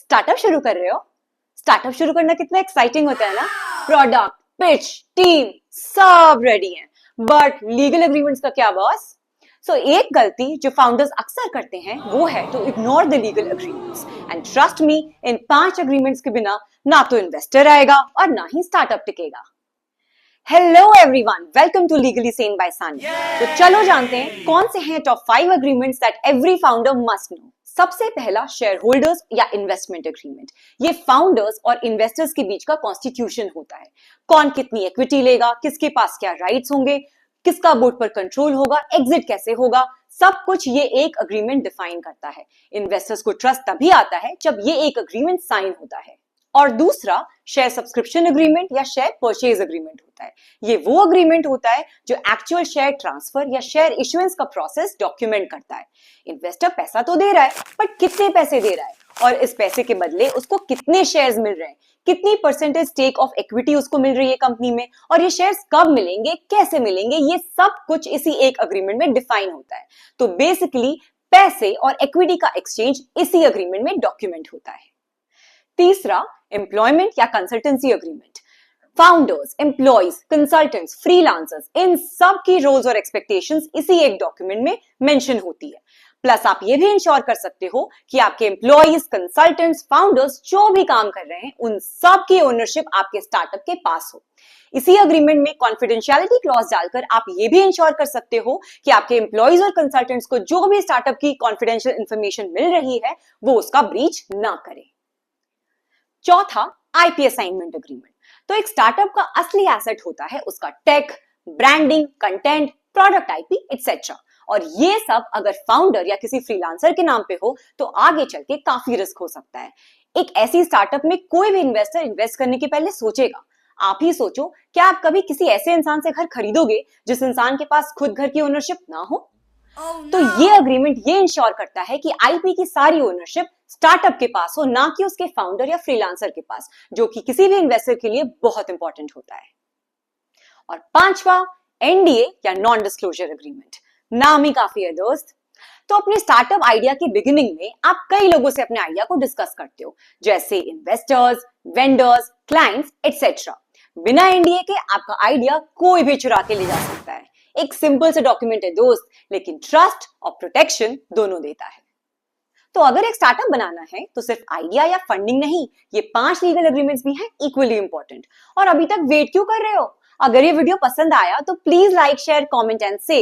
Startup शुरू कर रहे हो? स्टार्टअप शुरू करना कितना एक्साइटिंग होता है ना। प्रोडक्ट, पिच, टीम सब रेडी है, बट लीगल एग्रीमेंट्स का क्या बॉस? एक गलती जो फाउंडर्स अक्सर करते हैं वो है to ignore the legal agreements. And trust me, इन 5 एग्रीमेंट्स के बिना ना तो इन्वेस्टर आएगा और ना ही स्टार्टअप टिकेगा। Hello everyone, welcome to legally sane by Saani. तो चलो जानते हैं कौन से हैं top 5 agreements that every founder must know. सबसे पहला शेयर होल्डर्स या इन्वेस्टमेंट एग्रीमेंट। ये फाउंडर्स और इन्वेस्टर्स के बीच का कॉन्स्टिट्यूशन होता है। कौन कितनी इक्विटी लेगा, किसके पास क्या राइट्स होंगे, किसका बोर्ड पर कंट्रोल होगा, एग्जिट कैसे होगा, सब कुछ ये एक अग्रीमेंट डिफाइन करता है। इन्वेस्टर्स को ट्रस्ट तभी आता है जब ये एक अग्रीमेंट साइन होता है। और दूसरा शेयर सब्सक्रिप्शन एग्रीमेंट या शेयर परचेज एग्रीमेंट होता है। ये वो अग्रीमेंट होता है जो एक्चुअल शेयर ट्रांसफर या शेयर इशुएंस का प्रोसेस डॉक्यूमेंट करता है। इन्वेस्टर पैसा तो दे रहा है, बट कितने पैसे दे रहा है और इस पैसे के बदले उसको कितने शेयर्स मिल रहे हैं, कितनी परसेंटेज स्टेक ऑफ इक्विटी उसको मिल रही है कंपनी में, और ये शेयर्स कब मिलेंगे, कैसे मिलेंगे, ये सब कुछ इसी एक अग्रीमेंट में डिफाइन होता है। तो बेसिकली पैसे और इक्विटी का एक्सचेंज इसी अग्रीमेंट में डॉक्यूमेंट होता है। तीसरा एम्प्लॉयमेंट या consultancy agreement. Founders, employees, consultants, freelancers, इन सब की रोल्स और एक्सपेक्टेशंस इसी एक डॉक्यूमेंट में मेंशन होती है। प्लस आप ये भी इंश्योर कर सकते हो कि आपके एम्प्लॉइज, कंसल्टेंट्स, फाउंडर्स जो भी काम कर रहे हैं उन सब की ओनरशिप आपके स्टार्टअप के पास हो। इसी अग्रीमेंट में कॉन्फिडेंशियलिटी क्लॉज डालकर आप ये भी इंश्योर कर सकते हो कि आपके एम्प्लॉइज और कंसल्टेंट्स को जो भी स्टार्टअप की कॉन्फिडेंशियल इंफॉर्मेशन मिल रही है वो उसका ब्रीच ना करे। चौथा आईपी असाइनमेंट एग्रीमेंट। तो एक स्टार्टअप का असली एसेट होता है उसका tech, branding, content, product IP etcetera. और ये सब अगर फाउंडर या किसी फ्रीलांसर के नाम पे हो तो आगे चल के काफी रिस्क हो सकता है। एक ऐसी स्टार्टअप में कोई भी इन्वेस्टर इन्वेस्ट करने के पहले सोचेगा। आप ही सोचो, क्या आप कभी किसी ऐसे इंसान से घर खरीदोगे जिस इंसान के पास खुद घर की ओनरशिप ना हो? तो ये अग्रीमेंट ये इंश्योर करता है कि आईपी की सारी ओनरशिप स्टार्टअप के पास हो, ना कि उसके फाउंडर या फ्रीलांसर के पास, जो कि किसी भी इन्वेस्टर के लिए बहुत इंपॉर्टेंट होता है। और पांचवा एनडीए या नॉन डिस्क्लोजर एग्रीमेंट। नाम ही काफी है दोस्त। तो अपने स्टार्टअप आइडिया की बिगिनिंग में आप कई लोगों से अपने आइडिया को डिस्कस करते हो, जैसे इन्वेस्टर्स, वेंडर्स, क्लाइंट्स एक्सेट्रा। बिना एनडीए के आपका आइडिया कोई भी चुरा के ले जा सकता है। एक सिंपल से डॉक्यूमेंट है दोस्त, लेकिन ट्रस्ट और प्रोटेक्शन दोनों देता है। तो अगर एक स्टार्टअप बनाना है तो सिर्फ आइडिया या फंडिंग नहीं, ये 5 लीगल एग्रीमेंट्स भी हैं इक्वली इंपॉर्टेंट। और अभी तक वेट क्यों कर रहे हो? अगर ये वीडियो पसंद आया तो please like, share, comment and save.